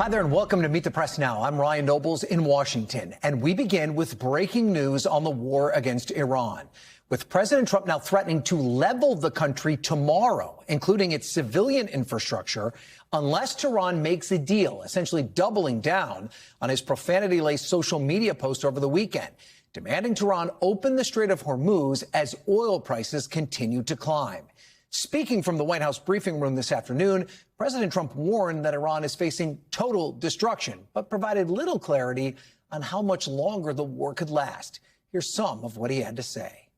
Hi there and welcome to Meet the Press Now. I'm Ryan Nobles in Washington, and we begin with breaking news on the war against Iran, with President Trump now threatening to level the country tomorrow, including its civilian infrastructure, unless Tehran makes a deal, essentially doubling down on his profanity-laced social media post over the weekend, demanding Tehran open the Strait of Hormuz as oil prices continue to climb. Speaking from the White House briefing room this afternoon, President Trump warned that Iran is facing total destruction, but provided little clarity on how much longer the war could last. Here's some of what he had to say.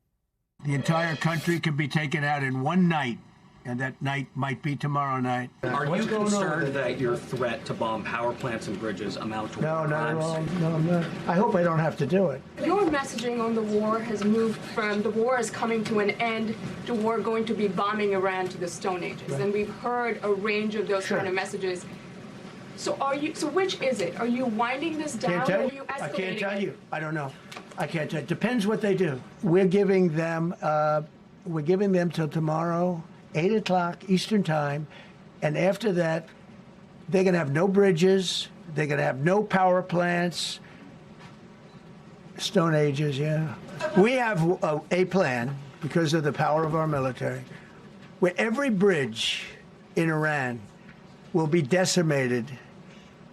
The entire country could be taken out in one night, and that night might be tomorrow night. Are you concerned that your threat to bomb power plants and bridges amount to No, crimes? no, I'm not. I hope I don't have to do it. Your messaging on the war has moved from the war is coming to an end to war going to be bombing Iran to the Stone Ages. Right. And we've heard a range of those kind of messages. So which is it? Are you winding this down? Can't tell or you. are you escalating? I can't tell you. I don't know. I can't tell you. Depends what they do. We're giving them till tomorrow, 8 o'clock Eastern time, and after that, they're going to have no bridges, they're going to have no power plants, Stone Ages, yeah. We have a plan, because of the power of our military, where every bridge in Iran will be decimated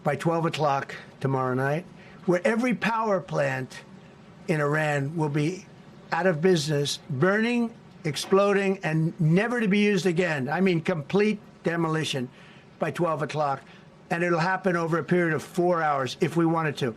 by 12 o'clock tomorrow night, where every power plant in Iran will be out of business, burning, exploding, and never to be used again. I mean, complete demolition by 12 o'clock. And it'll happen over a period of 4 hours if we wanted to.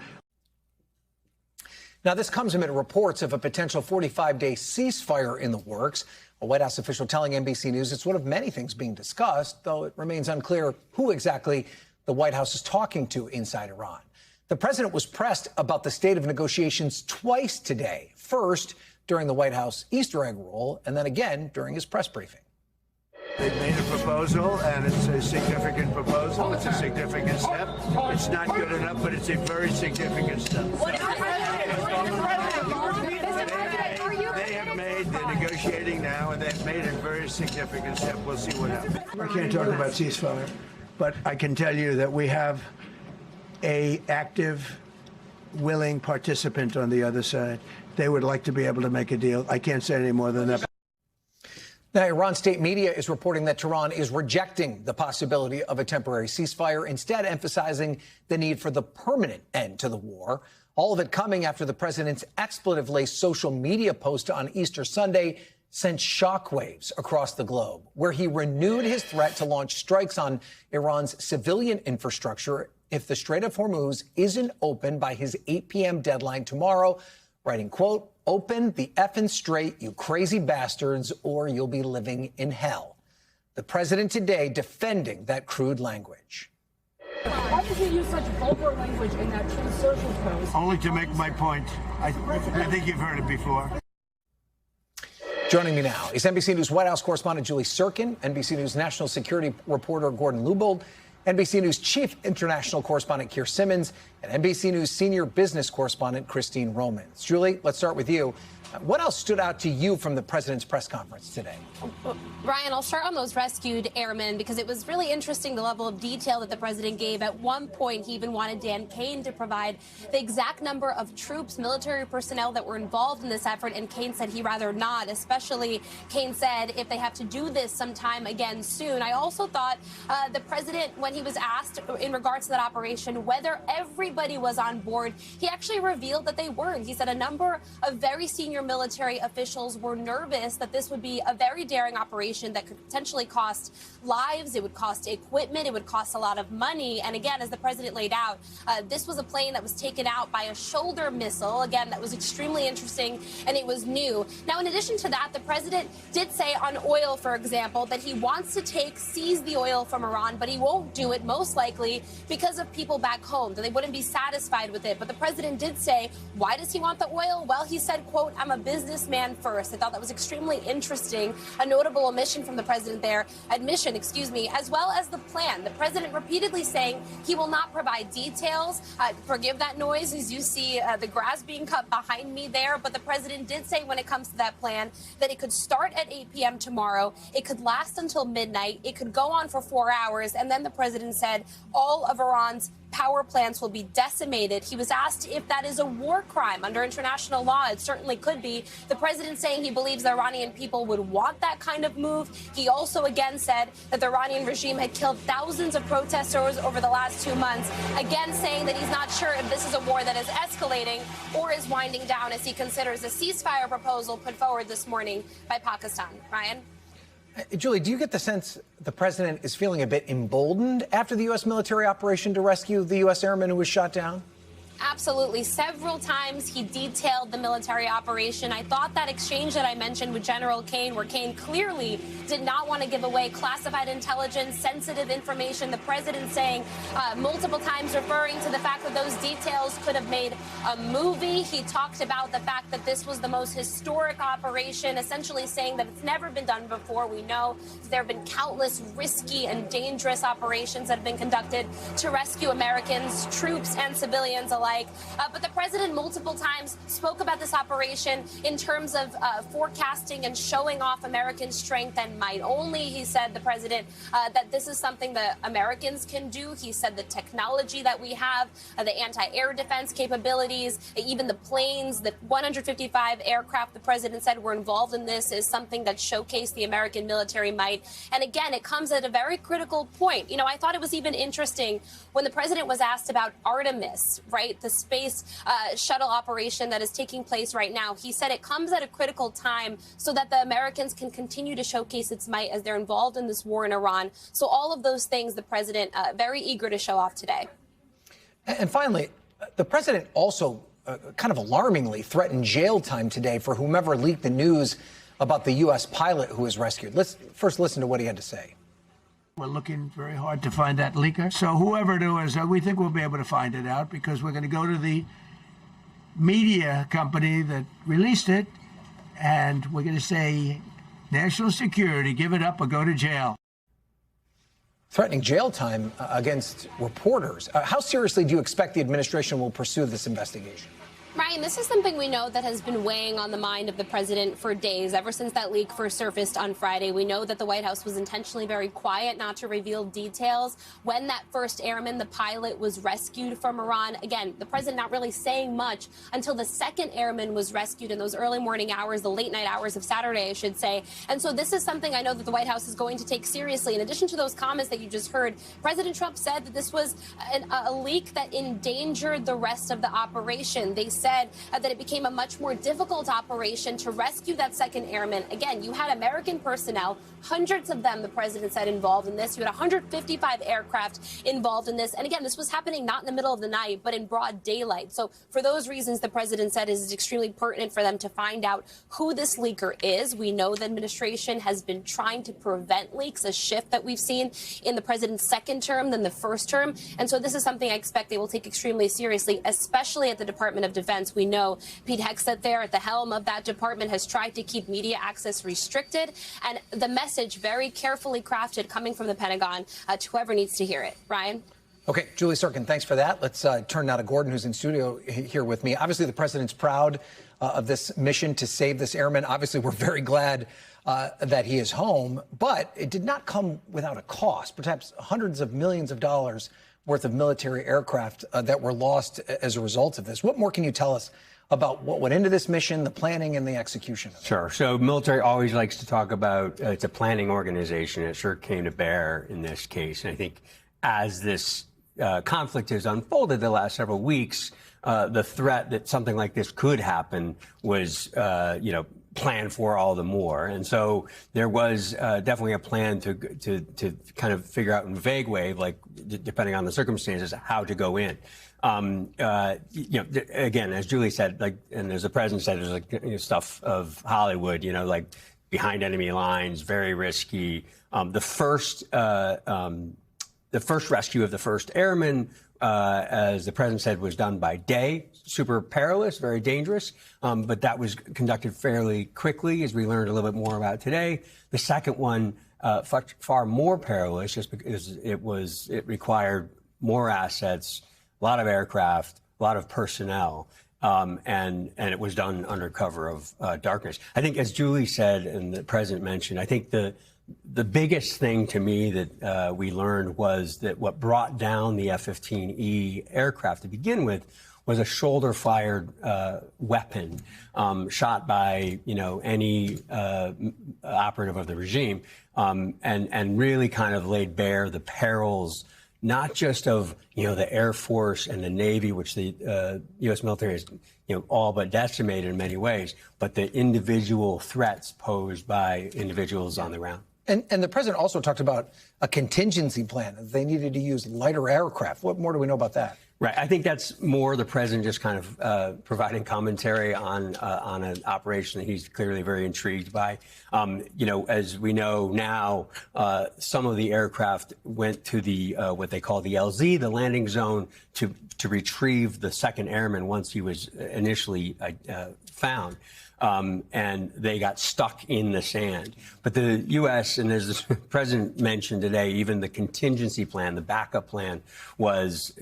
Now, this comes amid reports of a potential 45-day ceasefire in the works. A White House official telling NBC News it's one of many things being discussed, though it remains unclear who exactly the White House is talking to inside Iran. The president was pressed about the state of negotiations twice today. First, during the White House Easter egg roll, and then again during his press briefing. They've made a proposal, and it's a significant proposal. It's a significant step. It's not good enough, but it's a very significant step. They have made, they're negotiating now, and they've made a very significant step. We'll see what happens. I can't talk about ceasefire, but I can tell you that we have an active, willing participant on the other side. They would like to be able to make a deal. I can't say any more than that. Now, Iran state media is reporting that Tehran is rejecting the possibility of a temporary ceasefire, instead emphasizing the need for the permanent end to the war. All of it coming after the president's expletive-laced social media post on Easter Sunday sent shockwaves across the globe, where he renewed his threat to launch strikes on Iran's civilian infrastructure if the Strait of Hormuz isn't open by his 8 p.m. deadline tomorrow, writing, quote, "Open the effing strait, you crazy bastards, or you'll be living in hell." The president today defending that crude language. Why did you use such vulgar language in that Truth Social post? Only to make my point. I think you've heard it before. Joining me now is NBC News White House correspondent Julie Sirkin, NBC News national security reporter Gordon Lubold, NBC News chief international correspondent Keir Simmons, and NBC News senior business correspondent Christine Romans. Julie, let's start with you. What else stood out to you from the president's press conference today? Ryan, I'll start on those rescued airmen, because it was really interesting the level of detail that the president gave. At one point, he even wanted Dan Kane to provide the exact number of troops, military personnel that were involved in this effort, and Kane said he'd rather not, especially, Kane said, if they have to do this sometime again soon. I also thought the president, when he was asked in regards to that operation whether everybody was on board, he actually revealed that they weren't. He said a number of very senior military officials were nervous that this would be a very daring operation that could potentially cost lives, it would cost equipment, it would cost a lot of money. And again, as the president laid out, this was a plane that was taken out by a shoulder missile. Again, that was extremely interesting, and it was new. Now, in addition to that, the president did say on oil, for example, that he wants to seize the oil from Iran, but he won't do it, most likely because of people back home, that they wouldn't be satisfied with it. But the president did say, why does he want the oil? Well, he said, quote, "I'm a businessman first." I thought that was extremely interesting, a notable admission from the president there, as well as the plan. The president repeatedly saying he will not provide details. Forgive that noise as you see the grass being cut behind me there. But the president did say when it comes to that plan that it could start at 8 p.m. tomorrow. It could last until midnight. It could go on for 4 hours. And then the president said all of Iran's power plants will be decimated. He was asked if that is a war crime under international law. It certainly could be. The president saying he believes the Iranian people would want that kind of move. He also again said that the Iranian regime had killed thousands of protesters over the last 2 months, again saying that he's not sure if this is a war that is escalating or is winding down as he considers a ceasefire proposal put forward this morning by Pakistan. Ryan? Julie, do you get the sense the president is feeling a bit emboldened after the U.S. military operation to rescue the U.S. airman who was shot down? Absolutely. Several times he detailed the military operation. I thought that exchange that I mentioned with General Kane, where Kane clearly did not want to give away classified intelligence, sensitive information, the president saying multiple times referring to the fact that those details could have made a movie. He talked about the fact that this was the most historic operation, essentially saying that it's never been done before. We know there have been countless risky and dangerous operations that have been conducted to rescue Americans, troops and civilians alike. But the president multiple times spoke about this operation in terms of forecasting and showing off American strength and might. Only, he said, the president, that this is something that Americans can do. He said the technology that we have, the anti-air defense capabilities, even the planes, the 155 aircraft the president said were involved in this is something that showcased the American military might. And again, it comes at a very critical point. You know, I thought it was even interesting when the president was asked about Artemis, right? The space shuttle operation that is taking place right now. He said it comes at a critical time so that the Americans can continue to showcase its might as they're involved in this war in Iran. So all of those things the president very eager to show off today. And finally, the president also kind of alarmingly threatened jail time today for whomever leaked the news about the U.S. pilot who was rescued. Let's first listen to what he had to say. We're looking very hard to find that leaker. So whoever it was, we think we'll be able to find it out because we're going to go to the media company that released it, and we're going to say, national security, give it up or go to jail. Threatening jail time against reporters. How seriously do you expect the administration will pursue this investigation? Ryan, this is something we know that has been weighing on the mind of the president for days, ever since that leak first surfaced on Friday. We know that the White House was intentionally very quiet not to reveal details. When that first airman, the pilot, was rescued from Iran, again, the president not really saying much until the second airman was rescued in those early morning hours, the late night hours of Saturday, I should say. And so this is something I know that the White House is going to take seriously. In addition to those comments that you just heard, President Trump said that this was a leak that endangered the rest of the operation. They said that it became a much more difficult operation to rescue that second airman. Again, you had American personnel, hundreds of them, the president said, involved in this. You had 155 aircraft involved in this. And again, this was happening not in the middle of the night, but in broad daylight. So for those reasons, the president said it is extremely pertinent for them to find out who this leaker is. We know the administration has been trying to prevent leaks, a shift that we've seen in the president's second term than the first term. And so this is something I expect they will take extremely seriously, especially at the Department of Defense. We know Pete Hegseth there at the helm of that department has tried to keep media access restricted, and the message very carefully crafted coming from the Pentagon to whoever needs to hear it. Ryan? Okay, Julie Sirkin, thanks for that. Let's turn now to Gordon, who's in studio here with me. Obviously, the president's proud of this mission to save this airman. Obviously, we're very glad that he is home, but it did not come without a cost, perhaps hundreds of millions of dollars worth of military aircraft that were lost as a result of this. What more can you tell us about what went into this mission, the planning and the execution of it? Sure. So military always likes to talk about it's a planning organization. It sure came to bear in this case. And I think as this conflict has unfolded the last several weeks, the threat that something like this could happen was, planned for all the more. And so there was definitely a plan to kind of figure out in a vague way, like depending on the circumstances, how to go in. Again, as Julie said, and as the president said, there's stuff of Hollywood, like behind enemy lines, very risky. The first rescue of the first airman, as the president said, was done by day. Super perilous, very dangerous, but that was conducted fairly quickly, as we learned a little bit more about today. The second one, far more perilous, just because it required more assets, a lot of aircraft, a lot of personnel, and it was done under cover of darkness. I think, as Julie said and the president mentioned, I think the the biggest thing to me that we learned was that what brought down the F-15E aircraft to begin with was a shoulder-fired weapon shot by, any operative of the regime, and really kind of laid bare the perils, not just of, the Air Force and the Navy, which the U.S. military is, all but decimated in many ways, but the individual threats posed by individuals on the ground. And the president also talked about a contingency plan. They needed to use lighter aircraft. What more do we know about that? Right. I think that's more the president just kind of providing commentary on an operation that he's clearly very intrigued by. As we know now, some of the aircraft went to the what they call the LZ, the landing zone, to retrieve the second airman once he was initially found. And they got stuck in the sand. But the U.S., and as the president mentioned today, even the contingency plan, the backup plan was,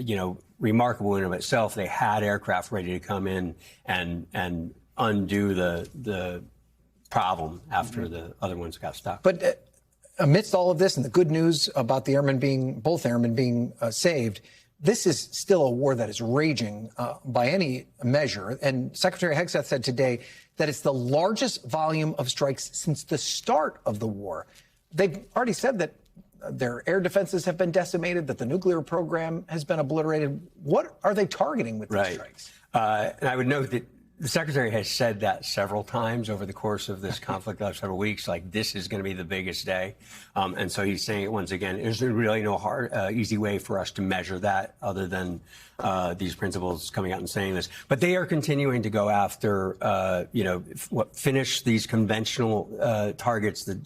remarkable in and of itself. They had aircraft ready to come in and undo the problem after the other ones got stuck. But amidst all of this and the good news about the both airmen being saved, this is still a war that is raging by any measure. And Secretary Hegseth said today that it's the largest volume of strikes since the start of the war. They've already said that their air defenses have been decimated, that the nuclear program has been obliterated. What are they targeting with these strikes? And I would note that the secretary has said that several times over the course of this conflict the last several weeks, like this is going to be the biggest day. And so he's saying it once again. There's really no easy way for us to measure that other than these principals coming out and saying this. But they are continuing to go after, finish these conventional targets, the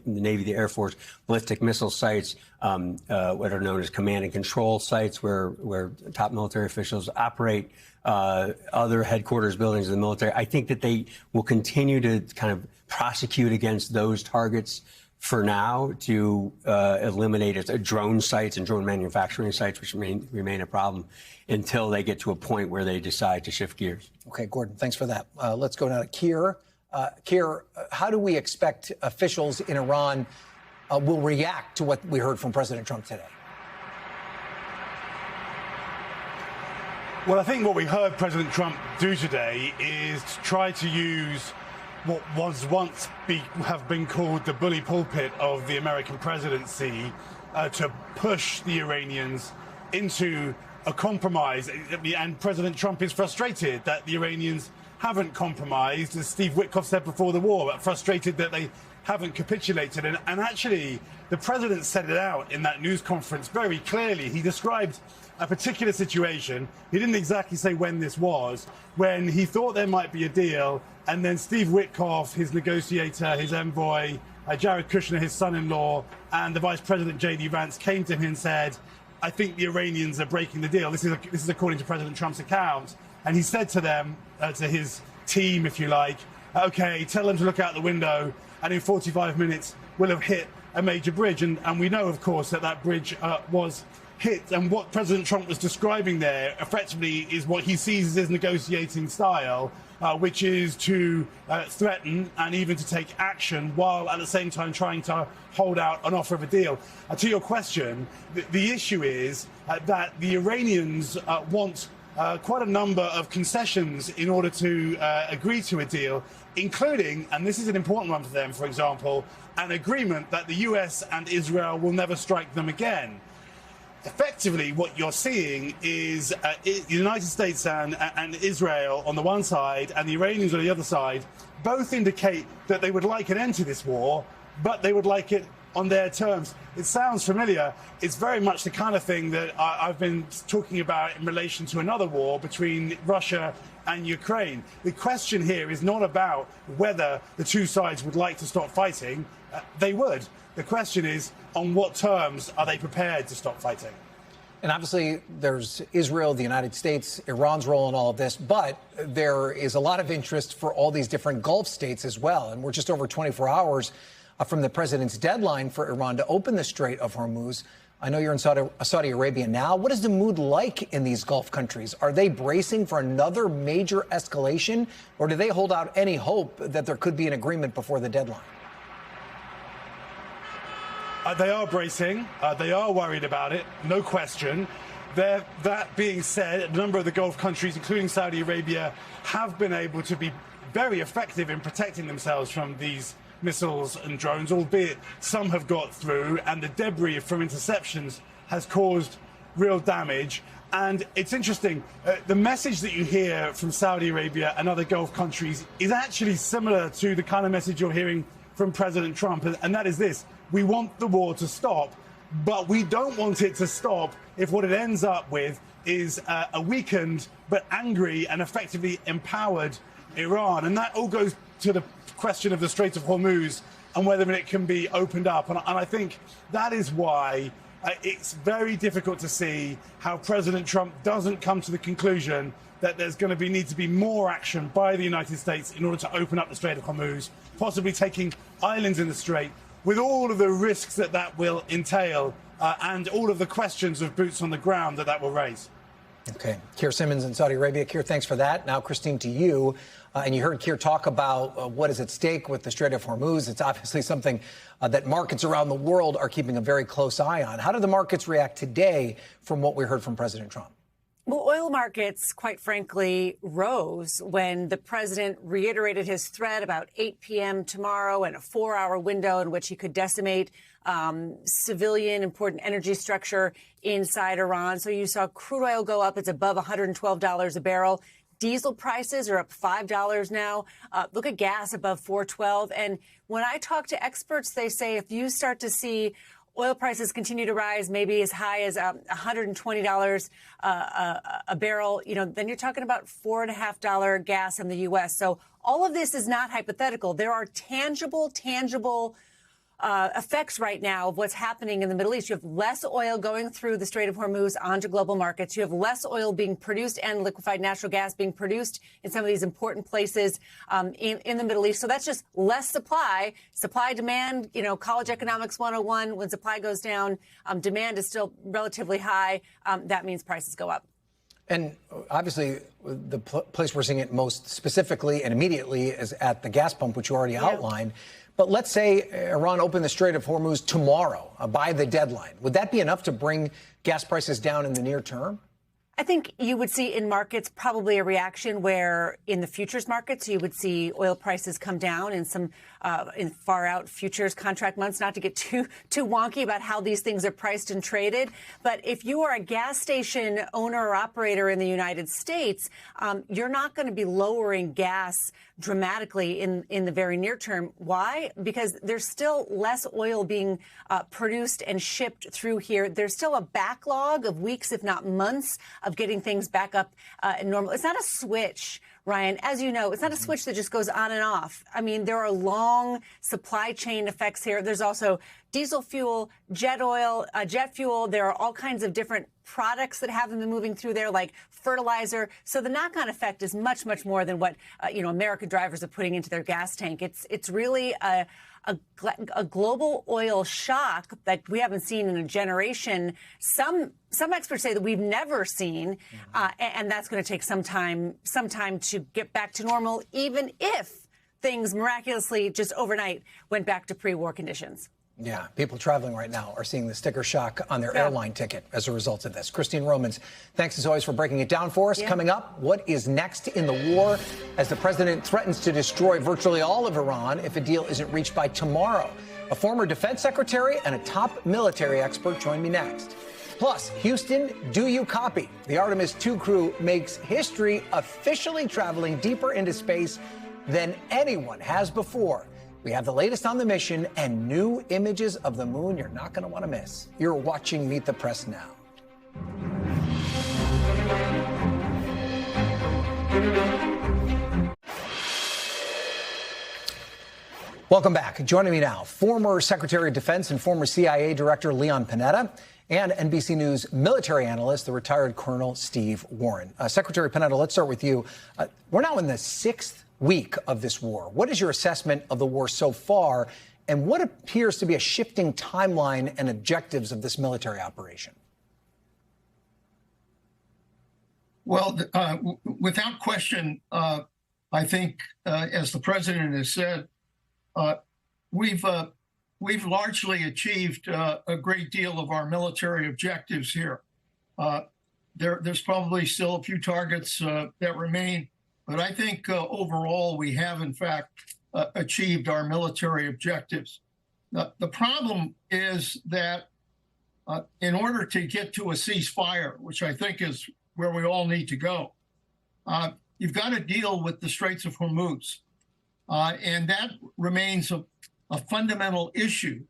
Navy, the Air Force, ballistic missile sites, what are known as command and control sites where top military officials operate, other headquarters buildings of the military. I think that they will continue to kind of prosecute against those targets for now to eliminate drone sites and drone manufacturing sites, which remain a problem until they get to a point where they decide to shift gears. Okay, Gordon, thanks for that. Let's go now to Keir. Keir, how do we expect officials in Iran will react to what we heard from President Trump today? Well, I think what we heard President Trump do today is to try to use what was once have been called the bully pulpit of the American presidency to push the Iranians into a compromise. And President Trump is frustrated that the Iranians haven't compromised, as Steve Witkoff said before the war, but frustrated that they haven't capitulated. And actually, the president said it out in that news conference very clearly. He described a particular situation. He didn't exactly say when this was, when he thought there might be a deal, and then Steve Witkoff, his negotiator, his envoy, Jared Kushner, his son-in-law, and the Vice President J.D. Vance came to him and said, I think the Iranians are breaking the deal. This is according to President Trump's account. And he said to them, to his team, if you like, okay, tell them to look out the window, and in 45 minutes we'll have hit a major bridge. And we know, of course, that bridge was hit. And what President Trump was describing there effectively is what he sees as his negotiating style, which is to threaten and even to take action while at the same time trying to hold out an offer of a deal. To your question, the issue is that the Iranians want quite a number of concessions in order to agree to a deal, including, and this is an important one for them, for example, an agreement that the US and Israel will never strike them again. Effectively, what you're seeing is the United States and Israel on the one side and the Iranians on the other side both indicate that they would like an end to this war, but they would like it on their terms. It sounds familiar. It's very much the kind of thing that I've been talking about in relation to another war between Russia and Ukraine. The question here is not about whether the two sides would like to stop fighting. They would. The question is, on what terms are they prepared to stop fighting? And obviously, there's Israel, the United States, Iran's role in all of this, but there is a lot of interest for all these different Gulf states as well. And we're just over 24 hours from the president's deadline for Iran to open the Strait of Hormuz. I know you're in Saudi Arabia now. What is the mood like in these Gulf countries? Are they bracing for another major escalation, or do they hold out any hope that there could be an agreement before the deadline? They are bracing. They are worried about it, no question. That being said, a number of the Gulf countries, including Saudi Arabia, have been able to be very effective in protecting themselves from these missiles and drones, albeit some have got through, and the debris from interceptions has caused real damage. And it's interesting, the message that you hear from Saudi Arabia and other Gulf countries is actually similar to the kind of message you're hearing from President Trump, and that is this: we want the war to stop, but we don't want it to stop if what it ends up with is a weakened but angry and effectively empowered Iran. And that all goes to the question of the Strait of Hormuz and whether it can be opened up. And I think that is why it's very difficult to see how President Trump doesn't come to the conclusion that there's going to need to be more action by the United States in order to open up the Strait of Hormuz, possibly taking islands in the Strait, with all of the risks that that will entail and all of the questions of boots on the ground that will raise. Okay. Keir Simmons in Saudi Arabia. Keir, thanks for that. Now, Christine, to you. And you heard Keir talk about what is at stake with the Strait of Hormuz. It's obviously something that markets around the world are keeping a very close eye on. How did the markets react today from what we heard from President Trump? Well, oil markets, quite frankly, rose when the president reiterated his threat about 8 p.m. tomorrow and a 4-hour window in which he could decimate civilian important energy structure inside Iran. So you saw crude oil go up. It's above $112 a barrel. Diesel prices are up $5 now. Look at gas above $4.12. And when I talk to experts, they say if you start to see oil prices continue to rise, maybe as high as $120 a barrel, then you're talking about $4.50 gas in the U.S. So all of this is not hypothetical. There are tangible effects right now of what's happening in the Middle East. You have less oil going through the Strait of Hormuz onto global markets. You have less oil being produced and liquefied natural gas being produced in some of these important places in the Middle East. So that's just less supply. Supply demand, college economics 101, when supply goes down, demand is still relatively high. That means prices go up. And obviously, the place we're seeing it most specifically and immediately is at the gas pump, which you already outlined. But let's say Iran opened the Strait of Hormuz tomorrow by the deadline. Would that be enough to bring gas prices down in the near term? I think you would see in markets probably a reaction where in the futures markets you would see oil prices come down in some in far out futures contract months, not to get too wonky about how these things are priced and traded. But if you are a gas station owner or operator in the United States, you're not going to be lowering gas dramatically in the very near term. Why? Because there's still less oil being produced and shipped through here. There's still a backlog of weeks, if not months, of getting things back up normal. It's not a switch, Ryan. As you know, it's not a switch that just goes on and off. I mean, there are long supply chain effects here. There's also diesel fuel, jet oil, jet fuel. There are all kinds of different products that haven't been moving through there, like fertilizer. So the knock-on effect is much, much more than what American drivers are putting into their gas tank. It's really a global oil shock that we haven't seen in a generation. Some experts say that we've never seen, and that's going to take some time to get back to normal, even if things miraculously just overnight went back to pre-war conditions. Yeah, people traveling right now are seeing the sticker shock on their airline ticket as a result of this. Christine Romans, thanks as always for breaking it down for us. Coming up, what is next in the war as the president threatens to destroy virtually all of Iran if a deal isn't reached by tomorrow? A former defense secretary and a top military expert join me next. Plus, Houston, do you copy? The Artemis II crew makes history officially traveling deeper into space than anyone has before. We have the latest on the mission and new images of the moon you're not going to want to miss. You're watching Meet the Press now. Welcome back. Joining me now, former Secretary of Defense and former CIA Director Leon Panetta and NBC News military analyst, the retired Colonel Steve Warren. Secretary Panetta, let's start with you. We're now in the 6th week of this war. What is your assessment of the war so far, and what appears to be a shifting timeline and objectives of this military operation? Well, without question, I think, as the president has said, we've we've largely achieved a great deal of our military objectives here. There's probably still a few targets that remain, but I think overall we have, in fact, achieved our military objectives. The problem is that in order to get to a ceasefire, which I think is where we all need to go, you've got to deal with the Straits of Hormuz. And that remains a fundamental issue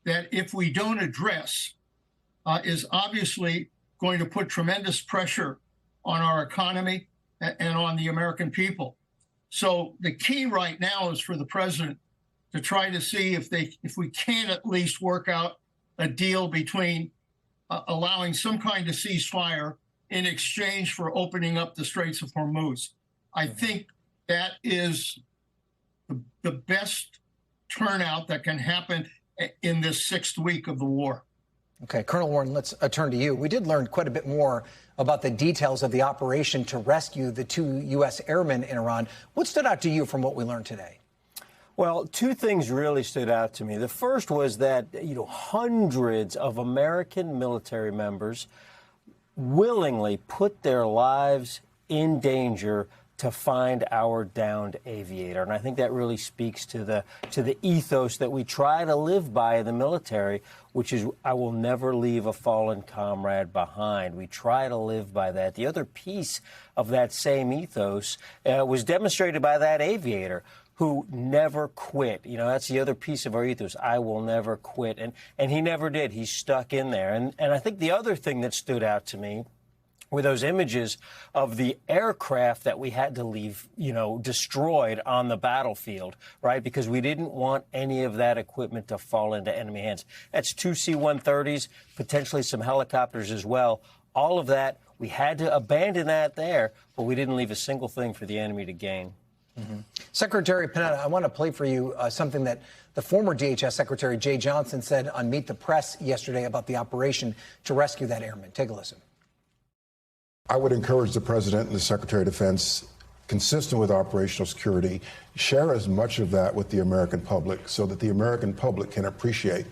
that, if we don't address, is obviously going to put tremendous pressure on our economy and on the American people. So the key right now is for the president to try to see if we can at least work out a deal between allowing some kind of ceasefire in exchange for opening up the Straits of Hormuz. I think that is the best turnout that can happen in this 6th week of the war. Okay, Colonel Warren, let's turn to you. We did learn quite a bit more about the details of the operation to rescue the 2 U.S. airmen in Iran. What stood out to you from what we learned today? Well, 2 things really stood out to me. The first was that, hundreds of American military members willingly put their lives in danger to find our downed aviator. And I think that really speaks to the ethos that we try to live by in the military, which is, I will never leave a fallen comrade behind. We try to live by that. The other piece of that same ethos was demonstrated by that aviator, who never quit. That's the other piece of our ethos. I will never quit. And he never did. He stuck in there. And I think the other thing that stood out to me were those images of the aircraft that we had to leave, destroyed on the battlefield, right? Because we didn't want any of that equipment to fall into enemy hands. That's 2 C-130s, potentially some helicopters as well. All of that, we had to abandon that there, but we didn't leave a single thing for the enemy to gain. Mm-hmm. Secretary Panetta, I want to play for you something that the former DHS Secretary Jay Johnson said on Meet the Press yesterday about the operation to rescue that airman. Take a listen. I would encourage the President and the Secretary of Defense, consistent with operational security, share as much of that with the American public so that the American public can appreciate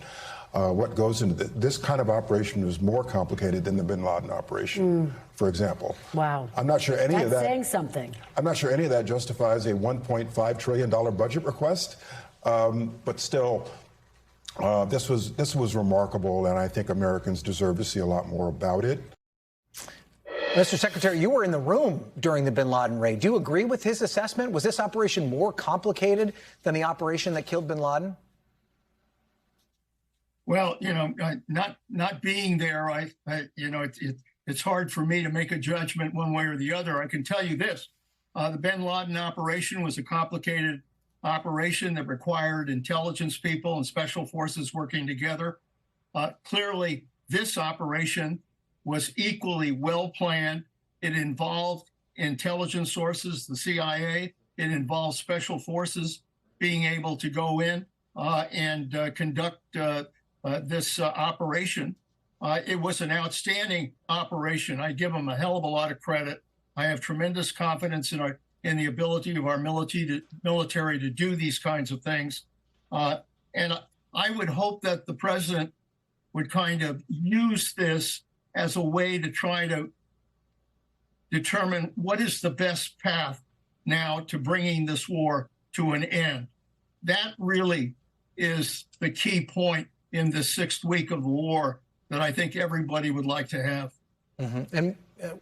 what goes into this kind of operation is more complicated than the bin Laden operation, for example. Wow. I'm not sure any of that. That's saying something. I'm not sure any of that justifies a $1.5 trillion budget request, but still, this was remarkable, and I think Americans deserve to see a lot more about it. Mr. Secretary, you were in the room during the bin Laden raid. Do you agree with his assessment? Was this operation more complicated than the operation that killed bin Laden? Well, not being there, it's hard for me to make a judgment one way or the other. I can tell you this: the bin Laden operation was a complicated operation that required intelligence people and special forces working together. Clearly, this operation was equally well planned. It involved intelligence sources, the CIA. It involved special forces being able to go in and conduct this operation. It was an outstanding operation. I give them a hell of a lot of credit. I have tremendous confidence in the ability of our military to do these kinds of things. And I would hope that the president would kind of use this as a way to try to determine what is the best path now to bringing this war to an end. That really is the key point in the 6th week of the war that I think everybody would like to have. Mm-hmm. And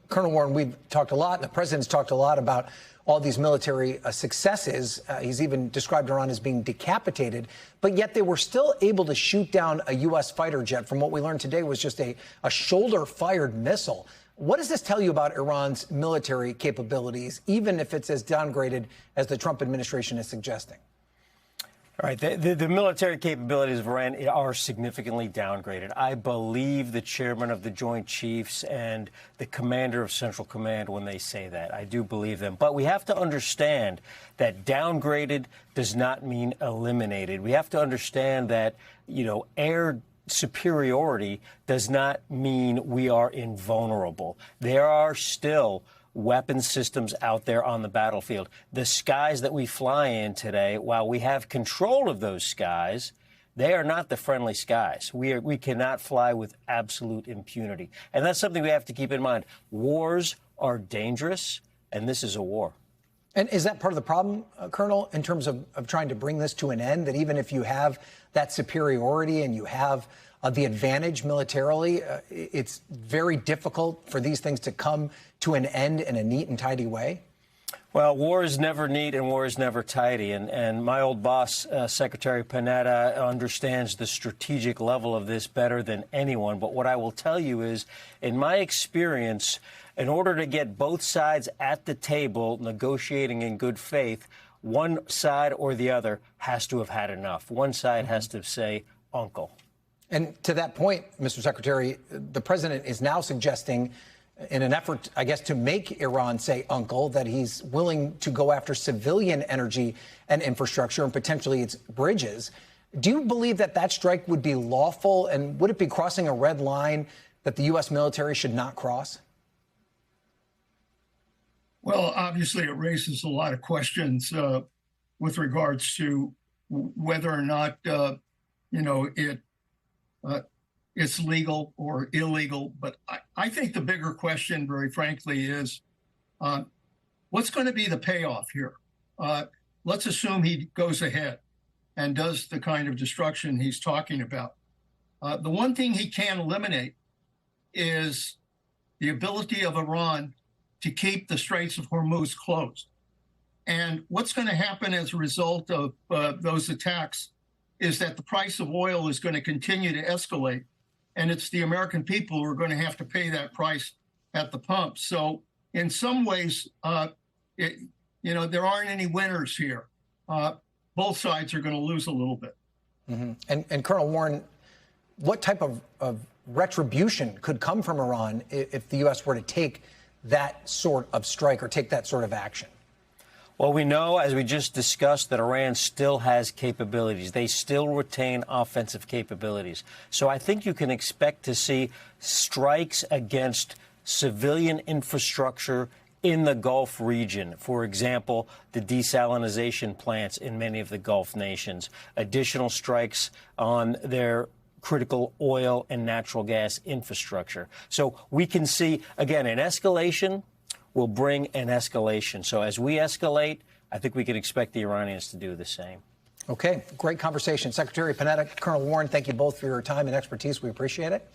Colonel Warren, we've talked a lot, and the president's talked a lot about all these military successes. He's even described Iran as being decapitated, but yet they were still able to shoot down a U.S. fighter jet. From what we learned today was just a shoulder-fired missile. What does this tell you about Iran's military capabilities, even if it's as downgraded as the Trump administration is suggesting? All right. The military capabilities of Iran are significantly downgraded. I believe the chairman of the Joint Chiefs and the commander of Central Command when they say that. I do believe them. But we have to understand that downgraded does not mean eliminated. We have to understand that, air superiority does not mean we are invulnerable. There are still weapon systems out there on the battlefield. The skies that we fly in today, while we have control of those skies, They are not the friendly skies. We cannot fly with absolute impunity. And that's something we have to keep in mind. Wars are dangerous, and this is a war. And is that part of the problem, Colonel, in terms of trying to bring this to an end, that even if you have that superiority and you have the advantage militarily, it's very difficult for these things to come to an end in a neat and tidy way? Well, war is never neat and war is never tidy. And my old boss, Secretary Panetta, understands the strategic level of this better than anyone. But what I will tell you is, in my experience, in order to get both sides at the table negotiating in good faith, one side or the other has to have had enough. One side has to say, uncle. And to that point, Mr. Secretary, the president is now suggesting, in an effort, I guess, to make Iran say uncle, that he's willing to go after civilian energy and infrastructure and potentially its bridges. Do you believe that that strike would be lawful, and would it be crossing a red line that the U.S. military should not cross? Well, obviously, it raises a lot of questions with regards to whether or not, it's legal or illegal. But I think the bigger question, very frankly, is what's going to be the payoff here? Let's assume he goes ahead and does the kind of destruction he's talking about. The one thing he can eliminate is the ability of Iran to keep the Straits of Hormuz closed. And what's going to happen as a result of those attacks is that the price of oil is going to continue to escalate. And it's the American people who are going to have to pay that price at the pump. So in some ways, there aren't any winners here. Both sides are going to lose a little bit. Mm-hmm. And Colonel Warren, what type of retribution could come from Iran if the U.S. were to take that sort of strike or take that sort of action? Well, we know, as we just discussed, that Iran still has capabilities. They still retain offensive capabilities. So I think you can expect to see strikes against civilian infrastructure in the Gulf region. For example, the desalination plants in many of the Gulf nations. Additional strikes on their critical oil and natural gas infrastructure. So we can see, again, an escalation will bring an escalation. So as we escalate, I think we can expect the Iranians to do the same. Okay, great conversation. Secretary Panetta, Colonel Warren, thank you both for your time and expertise. We appreciate it.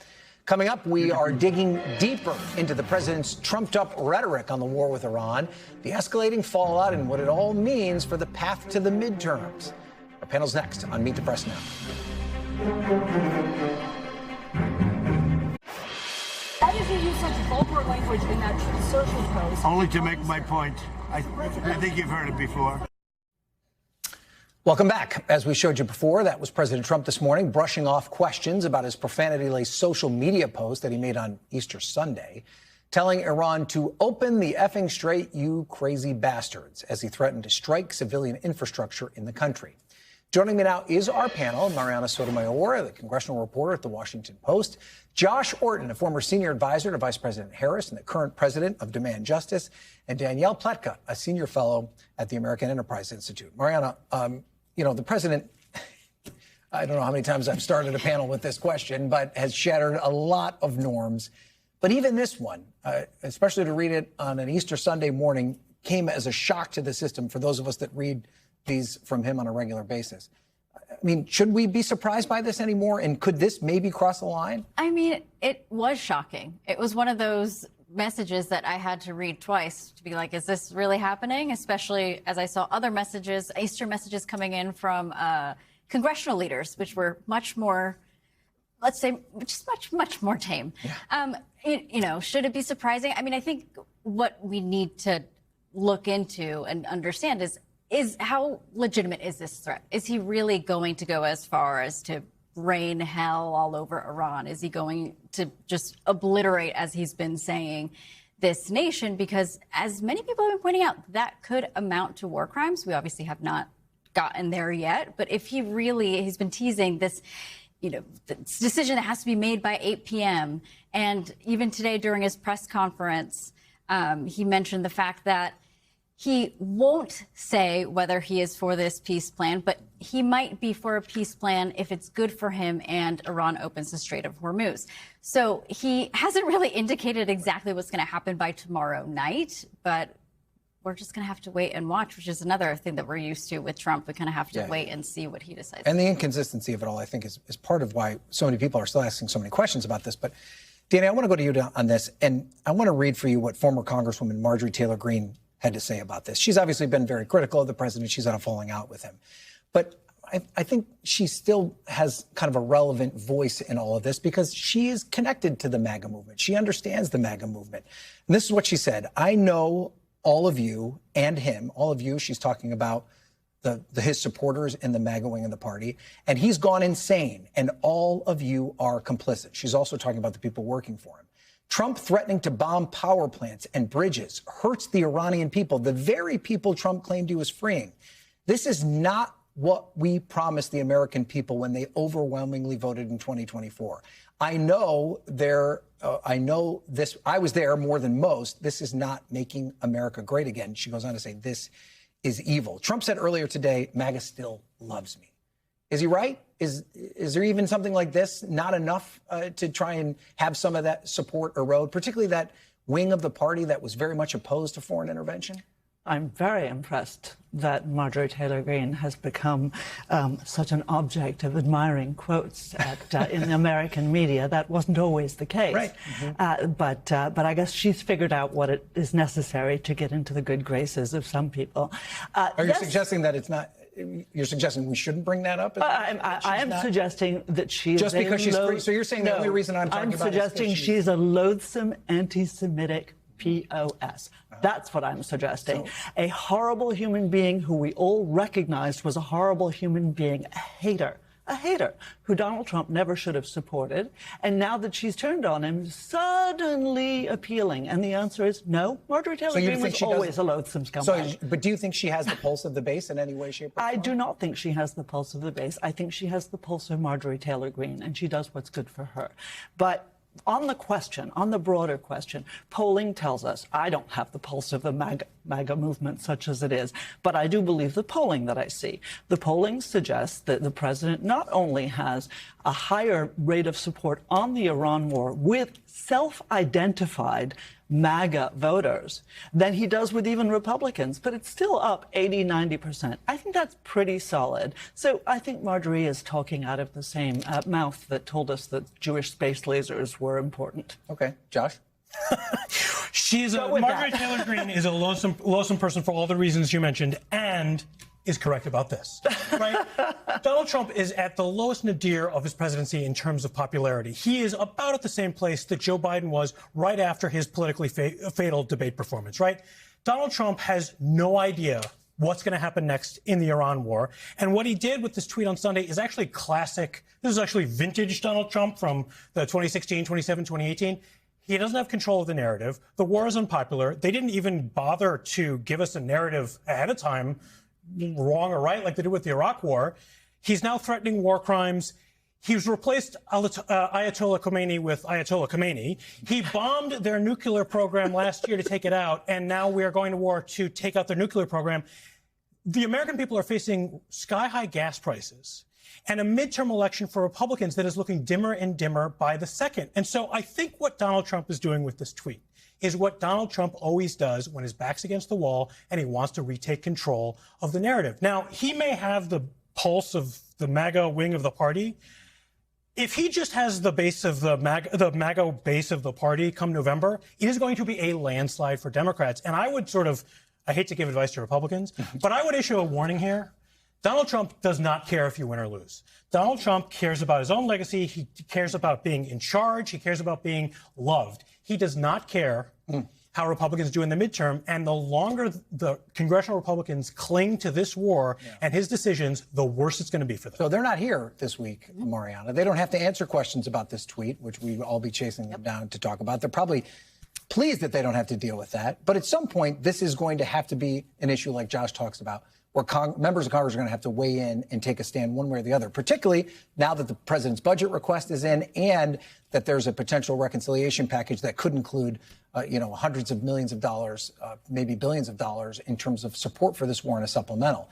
Coming up, we are digging deeper into the president's trumped-up rhetoric on the war with Iran, the escalating fallout, and what it all means for the path to the midterms. Our panel's next on Meet the Press Now. Why did you use such vulgar language in that social post? Only to make my point. I think you've heard it before. Welcome back. As we showed you before, that was President Trump this morning brushing off questions about his profanity-laced social media post that he made on Easter Sunday, telling Iran to open the effing straight, you crazy bastards, as he threatened to strike civilian infrastructure in the country. Joining me now is our panel, Mariana Sotomayor, the congressional reporter at The Washington Post, Josh Orton, a former senior advisor to Vice President Harris and the current president of Demand Justice, and Danielle Pletka, a senior fellow at the American Enterprise Institute. Mariana, the president, I don't know how many times I've started a panel with this question, but has shattered a lot of norms. But even this one, especially to read it on an Easter Sunday morning, came as a shock to the system for those of us that read these from him on a regular basis. I mean, should we be surprised by this anymore? And could this maybe cross the line? I mean, it was shocking. It was one of those messages that I had to read twice to be like, is this really happening? Especially as I saw other messages, Easter messages coming in from congressional leaders, which were much more, let's say, just much more tame. Yeah. Should it be surprising? I mean, I think what we need to look into and understand is how legitimate is this threat? Is he really going to go as far as to rain hell all over Iran? Is he going to just obliterate, as he's been saying, this nation? Because as many people have been pointing out, that could amount to war crimes. We obviously have not gotten there yet. But if he's been teasing this, this decision that has to be made by 8 p.m. And even today during his press conference, he mentioned the fact that he won't say whether he is for this peace plan, but he might be for a peace plan if it's good for him and Iran opens the Strait of Hormuz. So he hasn't really indicated exactly what's going to happen by tomorrow night, but we're just going to have to wait and watch, which is another thing that we're used to with Trump. We kind of have to wait and see what he decides. And the inconsistency of it all, I think, is part of why so many people are still asking so many questions about this. But, Danny, I want to go to you on this, and I want to read for you what former Congresswoman Marjorie Taylor Greene had to say about this. She's obviously been very critical of the president. She's had a falling out with him. But I think she still has kind of a relevant voice in all of this because she is connected to the MAGA movement. She understands the MAGA movement. And this is what she said. I know all of you and him, all of you, she's talking about his supporters in the MAGA wing of the party, and he's gone insane, and all of you are complicit. She's also talking about the people working for him. Trump threatening to bomb power plants and bridges hurts the Iranian people, the very people Trump claimed he was freeing. This is not what we promised the American people when they overwhelmingly voted in 2024. I know this. I was there more than most. This is not making America great again. She goes on to say, this is evil. Trump said earlier today, MAGA still loves me. Is he right? Is there even something like this not enough to try and have some of that support erode, particularly that wing of the party that was very much opposed to foreign intervention? I'm very impressed that Marjorie Taylor Greene has become such an object of admiring quotes in American media. That wasn't always the case. Right. Mm-hmm. But I guess she's figured out what it is necessary to get into the good graces of some people. Are you suggesting that it's not? You're suggesting we shouldn't bring that up? I am suggesting that she just because she's free. So you're saying the only reason I'm talking about suggesting she's a loathsome anti-Semitic POS. That's what I'm suggesting. A horrible human being who we all recognized was a horrible human being, a hater who Donald Trump never should have supported. And now that she's turned on him, suddenly appealing. And the answer is no. Marjorie Taylor Greene was always a loathsome scumbag. But do you think she has the pulse of the base in any way, shape, or form? I do not think she has the pulse of the base. I think she has the pulse of Marjorie Taylor Greene, and she does what's good for her. But on the question, on the broader question, polling tells us, I don't have the pulse of the MAGA movement such as it is, but I do believe the polling that I see. The polling suggests that the president not only has a higher rate of support on the Iran war with self-identified MAGA voters than he does with even Republicans, but it's still up 80–90%. I think that's pretty solid. So I think Marjorie is talking out of the same mouth that told us that Jewish space lasers were important. Okay, Josh? Marjorie Taylor Greene is a loathsome person for all the reasons you mentioned, and is correct about this, right? Donald Trump is at the lowest nadir of his presidency in terms of popularity. He is about at the same place that Joe Biden was right after his politically fatal debate performance, right? Donald Trump has no idea what's going to happen next in the Iran war. And what he did with this tweet on Sunday is actually classic. This is actually vintage Donald Trump from the 2016, 2017, 2018. He doesn't have control of the narrative. The war is unpopular. They didn't even bother to give us a narrative ahead of time, wrong or right, like they did with the Iraq war. He's now threatening war crimes. He's replaced Ayatollah Khomeini with Ayatollah Khomeini. He bombed their nuclear program last year to take it out, and now we are going to war to take out their nuclear program. The American people are facing sky-high gas prices and a midterm election for Republicans that is looking dimmer and dimmer by the second. And so I think what Donald Trump is doing with this tweet is what Donald Trump always does when his back's against the wall and he wants to retake control of the narrative. Now, he may have the pulse of the MAGA wing of the party. If he just has the base of the MAGA base of the party come November, it is going to be a landslide for Democrats. And I would I hate to give advice to Republicans, but I would issue a warning here. Donald Trump does not care if you win or lose. Donald Trump cares about his own legacy. He cares about being in charge. He cares about being loved. He does not care how Republicans do in the midterm. And the longer the congressional Republicans cling to this war and his decisions, the worse it's going to be for them. So they're not here this week, Mariana. They don't have to answer questions about this tweet, which we will all be chasing them down to talk about. They're probably pleased that they don't have to deal with that. But at some point, this is going to have to be an issue like Josh talks about where members of Congress are going to have to weigh in and take a stand one way or the other, particularly now that the president's budget request is in and that there's a potential reconciliation package that could include, hundreds of millions of dollars, maybe billions of dollars in terms of support for this war and a supplemental.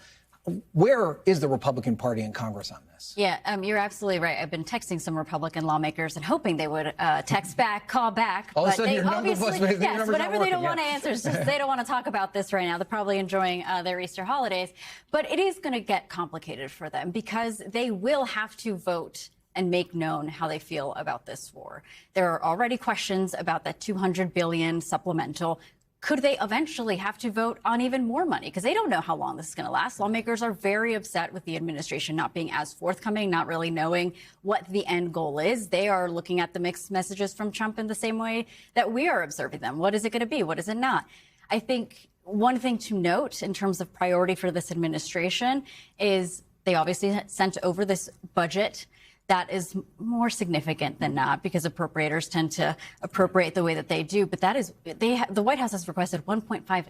Where is the Republican Party in Congress on this? Yeah, you're absolutely right. I've been texting some Republican lawmakers and hoping they would text back, call back. All of a sudden, they your number obviously, was yes, whatever they don't yeah. want to answer, it's just they don't want to talk about this right now. They're probably enjoying their Easter holidays. But it is going to get complicated for them because they will have to vote and make known how they feel about this war. There are already questions about that $200 billion supplemental. Could they eventually have to vote on even more money? Because they don't know how long this is going to last. Lawmakers are very upset with the administration not being as forthcoming, not really knowing what the end goal is. They are looking at the mixed messages from Trump in the same way that we are observing them. What is it going to be? What is it not? I think one thing to note in terms of priority for this administration is they obviously sent over this budget that is more significant than not because appropriators tend to appropriate the way that they do. But that is, the White House has requested $1.5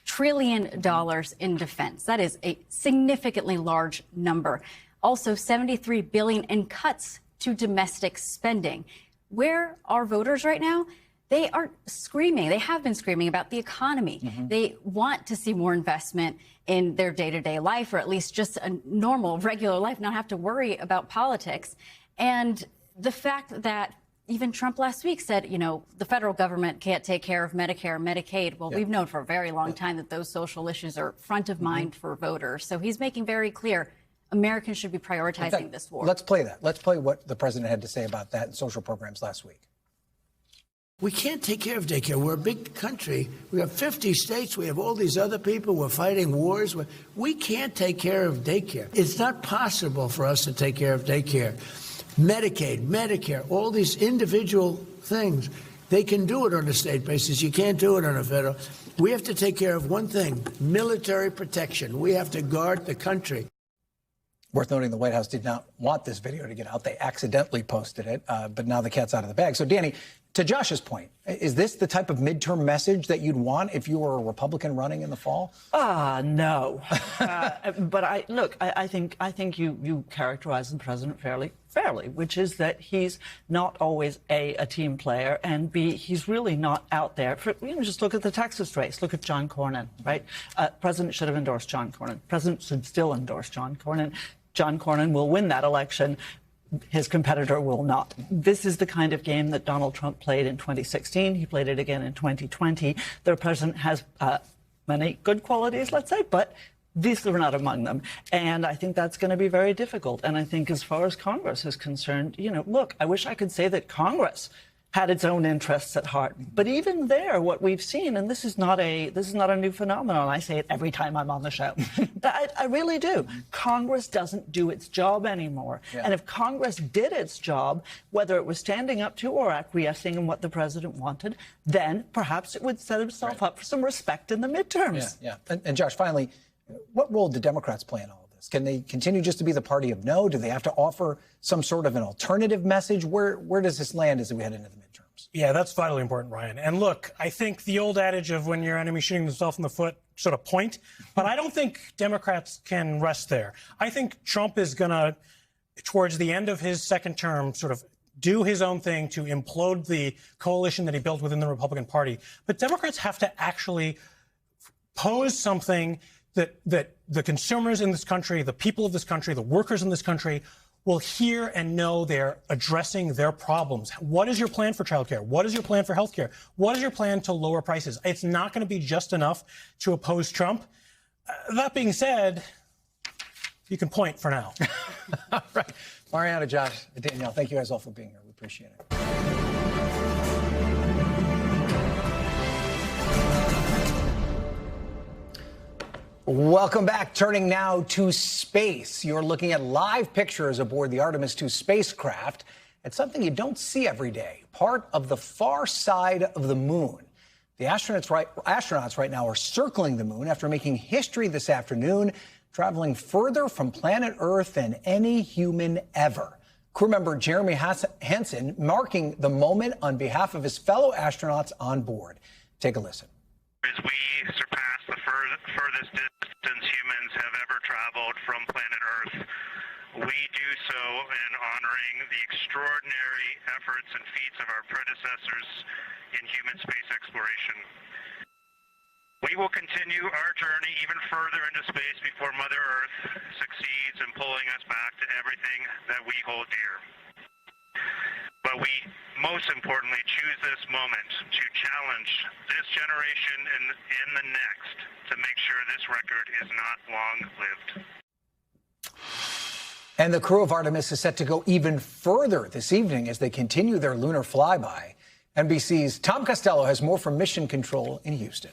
trillion in defense. That is a significantly large number. Also, $73 billion in cuts to domestic spending. Where are voters right now? They are screaming. They have been screaming about the economy. Mm-hmm. They want to see more investment in their day-to-day life, or at least just a normal, regular life, not have to worry about politics. And the fact that even Trump last week said, the federal government can't take care of Medicare, Medicaid. Well, we've known for a very long time that those social issues are front of mind for voters. So he's making very clear Americans should be prioritizing this war. Let's play that. Let's play what the president had to say about that in social programs last week. We can't take care of daycare. We're a big country. We have 50 states. We have all these other people. We're fighting wars. We can't take care of daycare. It's not possible for us to take care of daycare. Medicaid, Medicare, all these individual things, they can do it on a state basis. You can't do it on a federal. We have to take care of one thing, military protection. We have to guard the country. Worth noting, the White House did not want this video to get out. They accidentally posted it, but now the cat's out of the bag. So, Danny, to Josh's point, is this the type of midterm message that you'd want if you were a Republican running in the fall? No. But I think you characterize the president fairly, which is that he's not always a team player, and B, he's really not out there. Just look at the Texas race. Look at John Cornyn, right? President should have endorsed John Cornyn. President should still endorse John Cornyn. John Cornyn will win that election. His competitor will not. This is the kind of game that Donald Trump played in 2016. He played it again in 2020. The president has many good qualities, let's say, but these are not among them. And I think that's going to be very difficult. And I think as far as Congress is concerned, look, I wish I could say that Congress had its own interests at heart. But even there, what we've seen, and this is not a new phenomenon. I say it every time I'm on the show. I really do. Congress doesn't do its job anymore. Yeah. And if Congress did its job, whether it was standing up to or acquiescing in what the president wanted, then perhaps it would set itself up for some respect in the midterms. Yeah. And Josh, finally, what role do Democrats play in all of this? Can they continue just to be the party of no? Do they have to offer some sort of an alternative message? Where does this land as we head into the midterms? Yeah, that's vitally important, Ryan. And look, I think the old adage of when your enemy shooting themselves in the foot sort of point, but I don't think Democrats can rest there. I think Trump is going to, towards the end of his second term, sort of do his own thing to implode the coalition that he built within the Republican Party. But Democrats have to actually pose something that the consumers in this country, the people of this country, the workers in this country will hear and know they're addressing their problems. What is your plan for childcare? What is your plan for healthcare? What is your plan to lower prices? It's not going to be just enough to oppose Trump. That being said, you can point for now. All right. Mariana, Josh, Danielle, thank you guys all for being here. We appreciate it. Welcome back. Turning now to space. You're looking at live pictures aboard the Artemis II spacecraft. It's something you don't see every day, part of the far side of the moon. The astronauts right now are circling the moon after making history this afternoon, traveling further from planet Earth than any human ever. Crew member Jeremy Hansen marking the moment on behalf of his fellow astronauts on board. Take a listen. As we surpass the furthest distance humans from planet Earth. We do so in honoring the extraordinary efforts and feats of our predecessors in human space exploration. We will continue our journey even further into space before Mother Earth succeeds in pulling us back to everything that we hold dear. But we, most importantly, choose this moment to challenge this generation and the next to make sure this record is not long-lived. And the crew of Artemis is set to go even further this evening as they continue their lunar flyby. NBC's Tom Costello has more from Mission Control in Houston.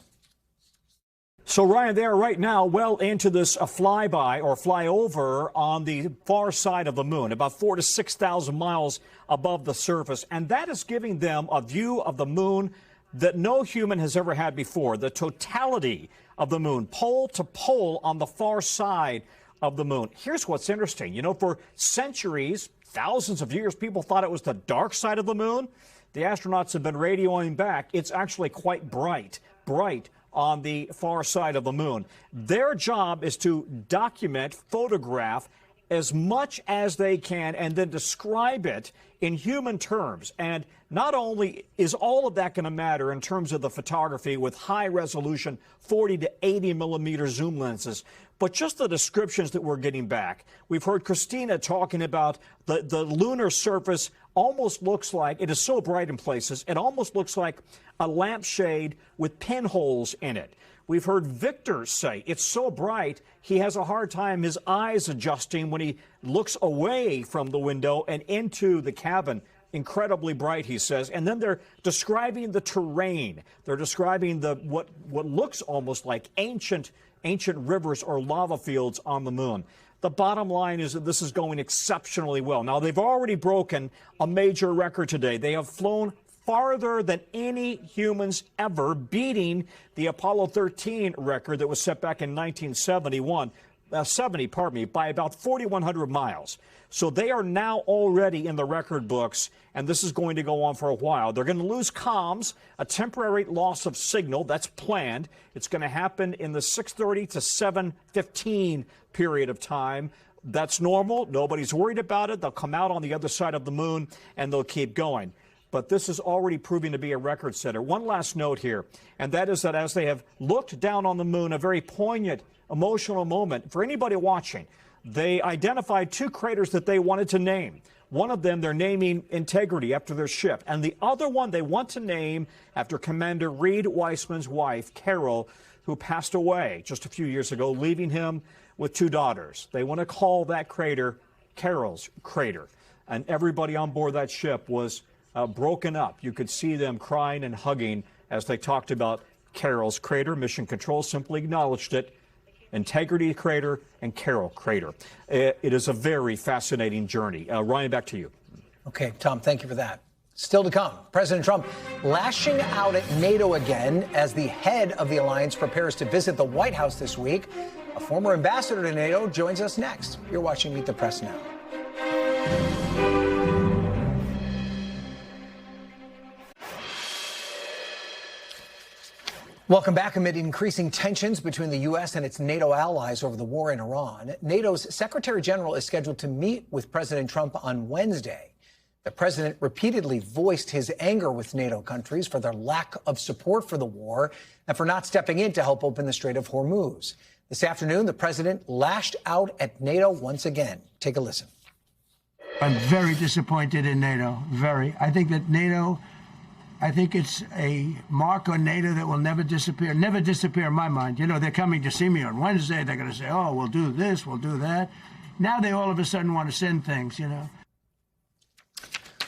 So, Ryan, they are right now well into this flyby or flyover on the far side of the moon, about 4,000 to 6,000 miles above the surface. And that is giving them a view of the moon that no human has ever had before, the totality of the moon, pole to pole on the far side of the moon. Here's what's interesting. You know, for centuries, thousands of years, people thought it was the dark side of the moon. The astronauts have been radioing back. It's actually quite bright on the far side of the moon. Their job is to document, photograph as much as they can and then describe it in human terms. And not only is all of that going to matter in terms of the photography with high resolution 40 to 80 millimeter zoom lenses, but just the descriptions that we're getting back. We've heard Christina talking about the lunar surface almost looks like, it is so bright in places, it almost looks like a lampshade with pinholes in it. We've heard Victor say it's so bright he has a hard time his eyes adjusting when he looks away from the window and into the cabin. Incredibly bright, he says. And then they're describing the terrain. They're describing what looks almost like ancient rivers or lava fields on the moon. The bottom line is that this is going exceptionally well. Now, they've already broken a major record today. They have flown farther than any humans ever, beating the Apollo 13 record that was set back in 1970, by about 4,100 miles. So they are now already in the record books, and this is going to go on for a while. They're going to lose comms, a temporary loss of signal. That's planned. It's going to happen in the 6:30 to 7:15 period of time. That's normal. Nobody's worried about it. They'll come out on the other side of the moon, and they'll keep going. But this is already proving to be a record setter. One last note here, and that is that as they have looked down on the moon, a very poignant, emotional moment for anybody watching. They identified two craters that they wanted to name. One of them they're naming Integrity after their ship, and the other one they want to name after Commander Reed Weissman's wife, Carol, who passed away just a few years ago, leaving him with two daughters. They want to call that crater Carol's crater. And everybody on board that ship was broken up. You could see them crying and hugging as they talked about Carol's crater. Mission Control simply acknowledged it. Integrity crater and Carol crater. It is a very fascinating journey. Ryan, back to you. Okay, Tom, thank you for that. Still to come, President Trump lashing out at NATO again as the head of the alliance prepares to visit the White House this week. A former ambassador to NATO joins us next. You're watching Meet the Press Now. Welcome back. Amid increasing tensions between the U.S. and its NATO allies over the war in Iran, NATO's Secretary General is scheduled to meet with President Trump on Wednesday. The president repeatedly voiced his anger with NATO countries for their lack of support for the war and for not stepping in to help open the Strait of Hormuz. This afternoon, the president lashed out at NATO once again. Take a listen. I'm very disappointed in NATO. Very. I think it's a mark on NATO that will never disappear in my mind. You know, they're coming to see me on Wednesday. They're going to say, oh, we'll do this, we'll do that. Now they all of a sudden want to send things, you know.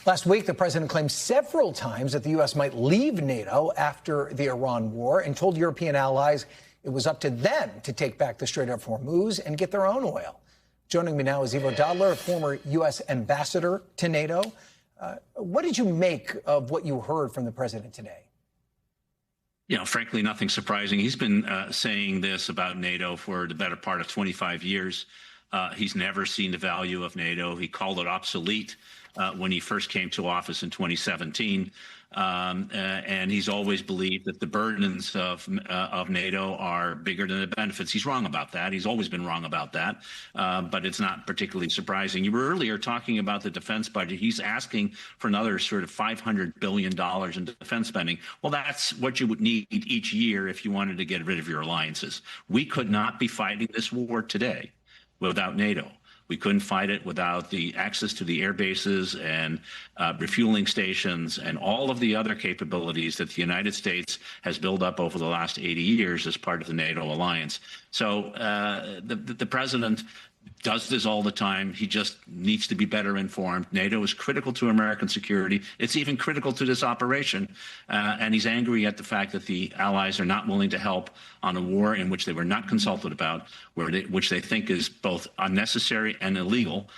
Last week, the president claimed several times that the U.S. might leave NATO after the Iran war and told European allies it was up to them to take back the Strait of Hormuz and get their own oil. Joining me now is Ivo Daalder, a former U.S. ambassador to NATO. What did you make of what you heard from the president today? You know, frankly, nothing surprising. He's been saying this about NATO for the better part of 25 years. He's never seen the value of NATO. He called it obsolete when he first came to office in 2017. And he's always believed that the burdens of NATO are bigger than the benefits. He's wrong about that. He's always been wrong about that. But it's not particularly surprising. You were earlier talking about the defense budget. He's asking for another sort of $500 billion in defense spending. Well, that's what you would need each year if you wanted to get rid of your alliances. We could not be fighting this war today without NATO. We couldn't fight it without the access to the air bases and refueling stations and all of the other capabilities that the United States has built up over the last 80 years as part of the NATO alliance. So the president does this all the time. He just needs to be better informed. NATO is critical to American security. It's even critical to this operation. And he's angry at the fact that the allies are not willing to help on a war in which they were not consulted about, which they think is both unnecessary and illegal,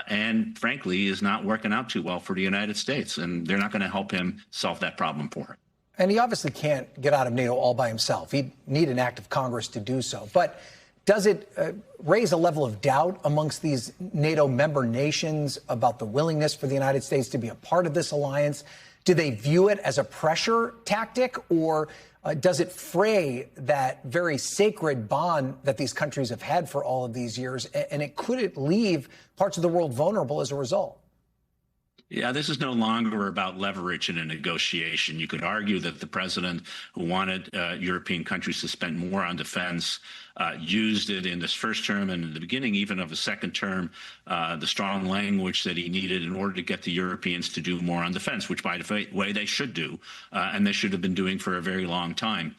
and frankly is not working out too well for the United States. And they're not going to help him solve that problem for him. And he obviously can't get out of NATO all by himself. He'd need an act of Congress to do so. But does it raise a level of doubt amongst these NATO member nations about the willingness for the United States to be a part of this alliance? Do they view it as a pressure tactic, or does it fray that very sacred bond that these countries have had for all of these years? And could it leave parts of the world vulnerable as a result? Yeah, this is no longer about leverage in a negotiation. You could argue that the president, who wanted European countries to spend more on defense, used it in this first term and in the beginning even of a second term, the strong language that he needed in order to get the Europeans to do more on defense, which, by the way, they should do, and they should have been doing for a very long time.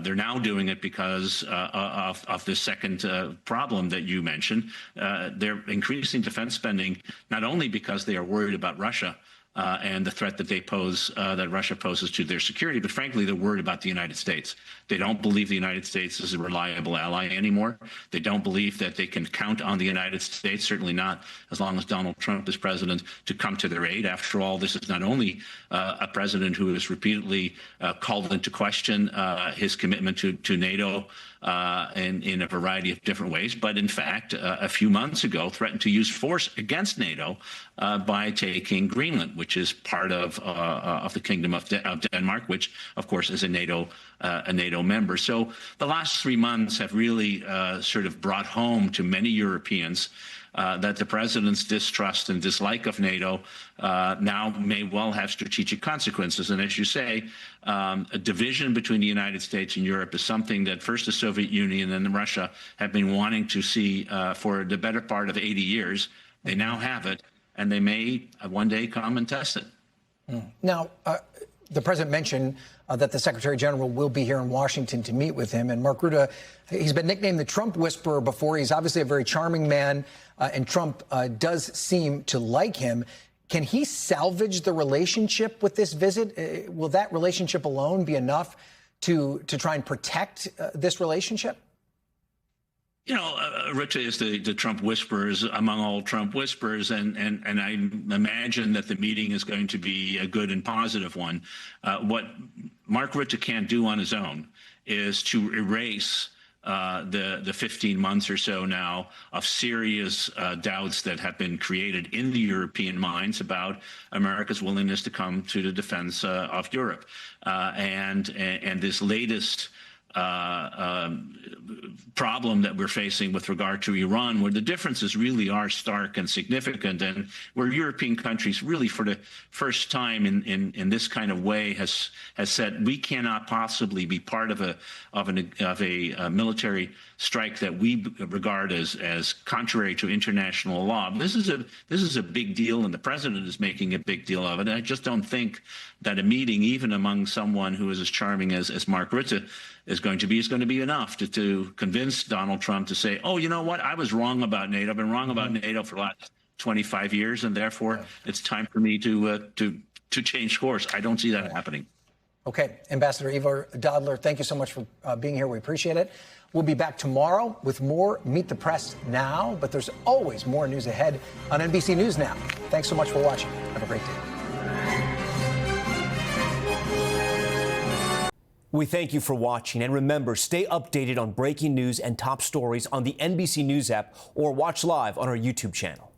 They're now doing it because of this second problem that you mentioned. They're increasing defense spending not only because they are worried about Russia and the threat that they pose, that Russia poses to their security, but frankly, they're worried about the United States. They don't believe the United States is a reliable ally anymore. They don't believe that they can count on the United States, certainly not as long as Donald Trump is president, to come to their aid. After all, this is not only a president who has repeatedly called into question his commitment to NATO in a variety of different ways, but in fact, a few months ago, threatened to use force against NATO by taking Greenland, which is part of the Kingdom of Denmark, which, of course, is a NATO member. So the last 3 months have really sort of brought home to many Europeans that the president's distrust and dislike of NATO now may well have strategic consequences. And as you say, a division between the United States and Europe is something that first the Soviet Union and then Russia have been wanting to see for the better part of 80 years. They now have it, and they may one day come and test it. Now, the president mentioned that the Secretary General will be here in Washington to meet with him. And Mark Rutte, he's been nicknamed the Trump Whisperer before. He's obviously a very charming man, and Trump does seem to like him. Can he salvage the relationship with this visit? Will that relationship alone be enough to try and protect this relationship? You know, Rutte is the Trump whisperers among all Trump whisperers, and I imagine that the meeting is going to be a good and positive one. What Mark Rutte can't do on his own is to erase the 15 months or so now of serious doubts that have been created in the European minds about America's willingness to come to the defense of Europe, and this latest problem that we're facing with regard to Iran, where the differences really are stark and significant, and where European countries really for the first time in this kind of way has said we cannot possibly be part of a military strike that we regard as contrary to international law. This is a big deal, and the president is making a big deal of it. And I just don't think that a meeting, even among someone who is as charming as Mark Rutte is going to be enough to convince Donald Trump to say, oh, you know what, I was wrong about NATO. I've been wrong about NATO for the last 25 years, and therefore it's time for me to change course. I don't see that happening. Okay, Ambassador Ivo Daalder, thank you so much for being here. We appreciate it. We'll be back tomorrow with more Meet the Press Now, but there's always more news ahead on NBC News Now. Thanks so much for watching. Have a great day. We thank you for watching, and remember, stay updated on breaking news and top stories on the NBC News app or watch live on our YouTube channel.